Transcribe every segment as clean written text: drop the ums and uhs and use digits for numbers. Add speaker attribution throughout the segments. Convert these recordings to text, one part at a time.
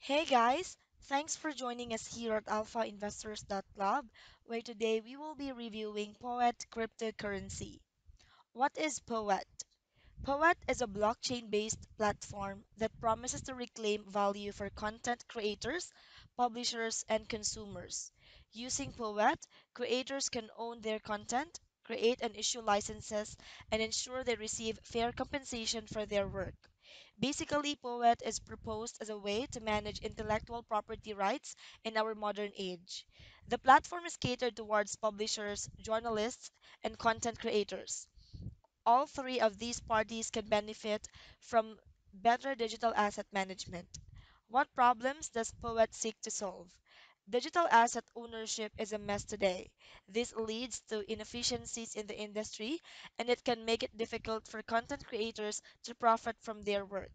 Speaker 1: Hey guys, thanks for joining us here at Alpha Investors Club, where today we will be reviewing Poet cryptocurrency. What is Poet? Poet is a blockchain based platform that promises to reclaim value for content creators, publishers, and consumers. Using Poet, creators can own their content, create and issue licenses, and ensure they receive fair compensation for their work. Basically, Poet is proposed as a way to manage intellectual property rights in our modern age. The platform is catered towards publishers, journalists, and content creators. All three of these parties can benefit from better digital asset management. What problems does Poet seek to solve? Digital asset ownership is a mess today. This leads to inefficiencies in the industry, and it can make it difficult for content creators to profit from their work.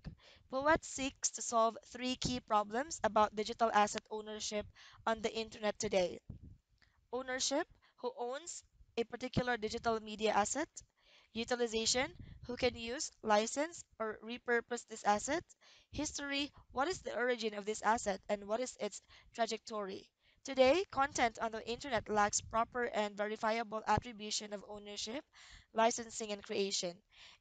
Speaker 1: Poet seeks to solve three key problems about digital asset ownership on the internet today: ownership, who owns a particular digital media asset; utilization, who can use, license, or repurpose this asset; history, what is the origin of this asset and what is its trajectory. Today, content on the internet lacks proper and verifiable attribution of ownership, licensing, and creation.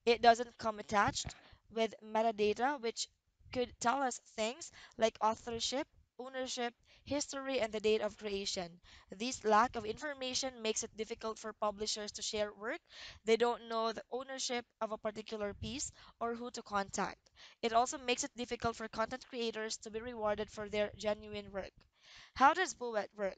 Speaker 1: It doesn't come attached with metadata, which could tell us things like authorship, ownership, history, and the date of creation. This lack of information makes it difficult for publishers to share work. They don't know the ownership of a particular piece or who to contact. It also makes it difficult for content creators to be rewarded for their genuine work. How does Poet work?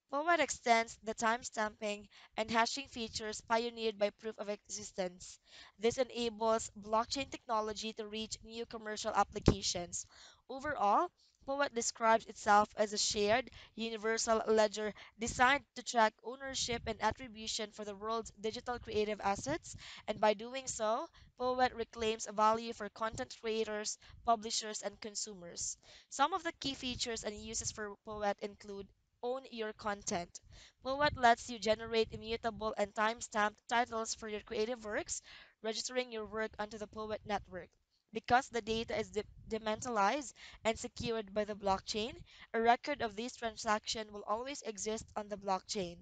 Speaker 1: Poet extends the timestamping and hashing features pioneered by proof of existence. This enables blockchain technology to reach new commercial applications. Overall, Poet describes itself as a shared, universal ledger designed to track ownership and attribution for the world's digital creative assets, and by doing so, Poet reclaims value for content creators, publishers, and consumers. Some of the key features and uses for Poet include: own your content. Poet lets you generate immutable and time-stamped titles for your creative works, registering your work onto the Poet network. Because the data is dementalized and secured by the blockchain, a record of this transaction will always exist on the blockchain.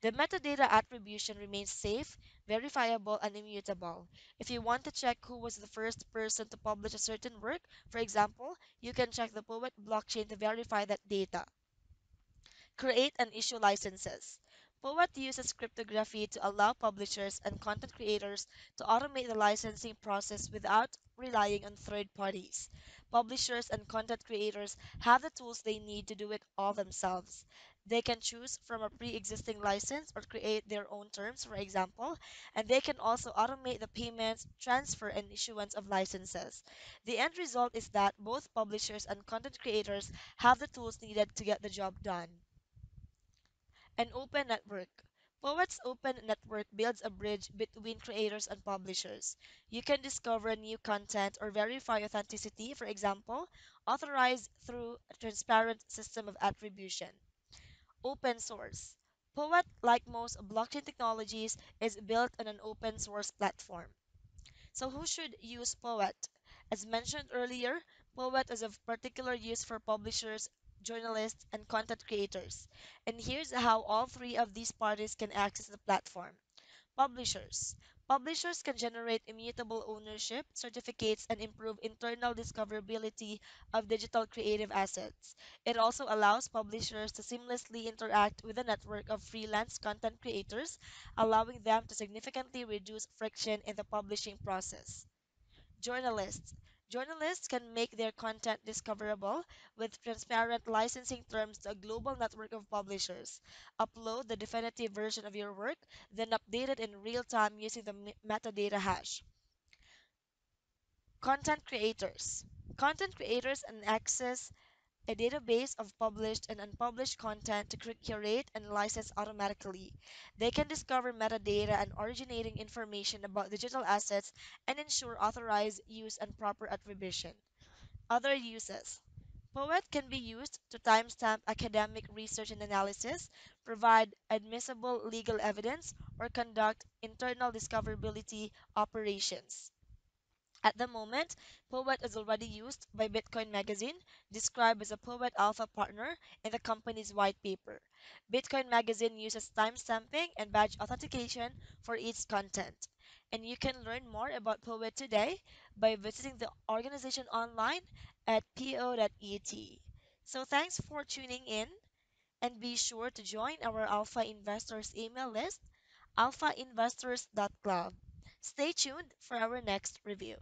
Speaker 1: The metadata attribution remains safe, verifiable, and immutable. If you want to check who was the first person to publish a certain work, for example, you can check the Poet blockchain to verify that data. Create and issue licenses. Poet uses cryptography to allow publishers and content creators to automate the licensing process without relying on third parties. Publishers and content creators have the tools they need to do it all themselves. They can choose from a pre existing license or create their own terms, for example, and they can also automate the payments, transfer, and issuance of licenses. The end result is that both publishers and content creators have the tools needed to get the job done. An open network. Poet's open network builds a bridge between creators and publishers. You can discover new content or verify authenticity, for example, authorized through a transparent system of attribution. Open source. Poet, like most blockchain technologies, is built on an open source platform. So who should use Poet? As mentioned earlier, Poet is of particular use for publishers, journalists, and content creators. And here's how all three of these parties can access the platform. Publishers. Publishers can generate immutable ownership certificates and improve internal discoverability of digital creative assets. It also allows publishers to seamlessly interact with a network of freelance content creators, allowing them to significantly reduce friction in the publishing process. Journalists. Journalists can make their content discoverable with transparent licensing terms to a global network of publishers. Upload the definitive version of your work, then update it in real time using the metadata hash. Content creators. Content creators can access a database of published and unpublished content to curate and license automatically. They can discover metadata and originating information about digital assets and ensure authorized use and proper attribution. Other uses. Poet can be used to timestamp academic research and analysis, provide admissible legal evidence, or conduct internal discoverability operations. At the moment, Poet is already used by Bitcoin Magazine, described as a Poet Alpha partner in the company's white paper. Bitcoin Magazine uses timestamping and badge authentication for its content. And you can learn more about Poet today by visiting the organization online at po.et. So thanks for tuning in and be sure to join our Alpha Investors email list, alphainvestors.club. Stay tuned for our next review.